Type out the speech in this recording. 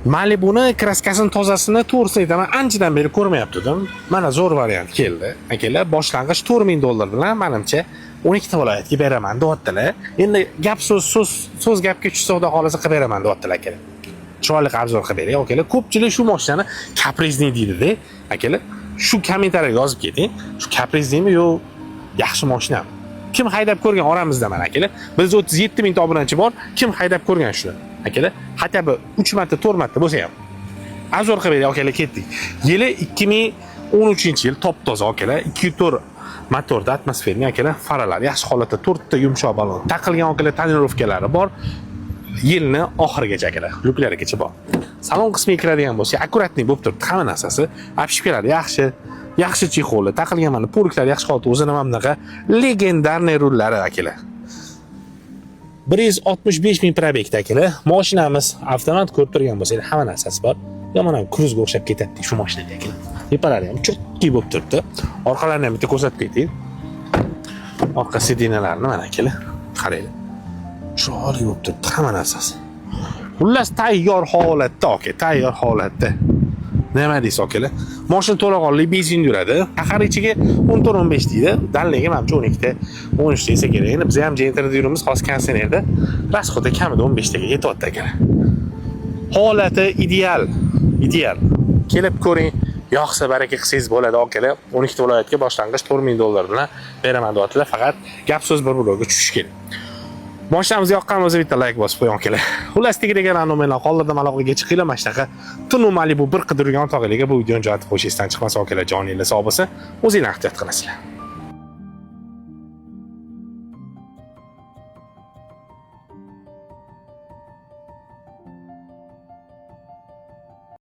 Malibu'ni kraskasini tozasini to'g'risini aytaman, anchadan beri ko'rmayaptim. Mana zo'r variant keldi. Akalar, boshlang'ich $4000 bilan menimcha 12 viloyatga beraman deyaptilar. Endi gap so'z gapga tushsa xudo xolasa qilib beraman deyaptilar akalar. Chiroyli arzon qilib bering akalar. Ko'pchilik shu mashinani kaprizniy deydi-da. Akalar, shu kommentariyga yozib keting. Shu kaprizniymi yo yaxshi mashinami? Kim haydab ko'rgan oramizda mana akalar? Biz 37 ming obunachi bor. Kim haydab ko'rgan shuni? Akalar, hatto 3 marta, 4 marta bo'lsa ham. Arzon qilib bering akalar, ketdik. Yili 2013-yil top toza akalar, 2.4 motorda atmosferni akalar, faralar yaxshi holatda, 4 ta yumshoq balon taqilgan akalar, tonirovkalari bor. Yilni oxirigacha akalar, luklarigacha bor. Salon qismiga kiradigan bo'lsa, akkuratniy bo'lib turibdi hamma narsasi. Apshipkalari yaxshi chexoli, taqilgan mana poliklari yaxshi holatda, o'zini ham bunaqa legendarniy rullari akalar. 165 ming probegda akalar. Mashinamiz avtomat ko'rib turgan bo'lsa, hamma narsasi bor. Yomon ham kruzga o'xshab ketadi shu mashinada akalar. Tepalari ham cho'tki bo'lib turibdi. Orqalarini ham bitta ko'rsatib ketaylik. Orqa sidinalarni mana akalar, qaranglar. Chiroyli bo'lib turibdi hamma narsasi. Xullas tayyor holatda aka, tayyor holatda. Nima deysiz akalar? Mashina to'laqonli benzin yuradi. Axir ichiga 14-15 deydi. Danligi menimcha 12 ta, 13 ta esa kerak. Endi biz ham jentrda yuramiz, hozir kondisionerda rasxodi kamida 15 taga yetyapti akalar. Holati ideal. Kelib ko'ring. Yo'qsa baraka qilsangiz bo'ladi akalar. 12 ta viloyatga boshlang'ich $4000 bilan beraman deyaptilar. Faqat gap so'z bir bloga tushish kerak. Mashinamiz yoqqan bo'lsa bitta like bosib qo'ying akalar. Xullas degan nomerlar qoldirda aloqaga chiqinglar. Mana shunaqa tunu Malibu bir qidirgan tog'larga bu videoni jo'natib qo'yishingizdan chiqmasa akalar, joninglar sog' bo'lsa, o'zingizlar ehtiyot qilasizlar.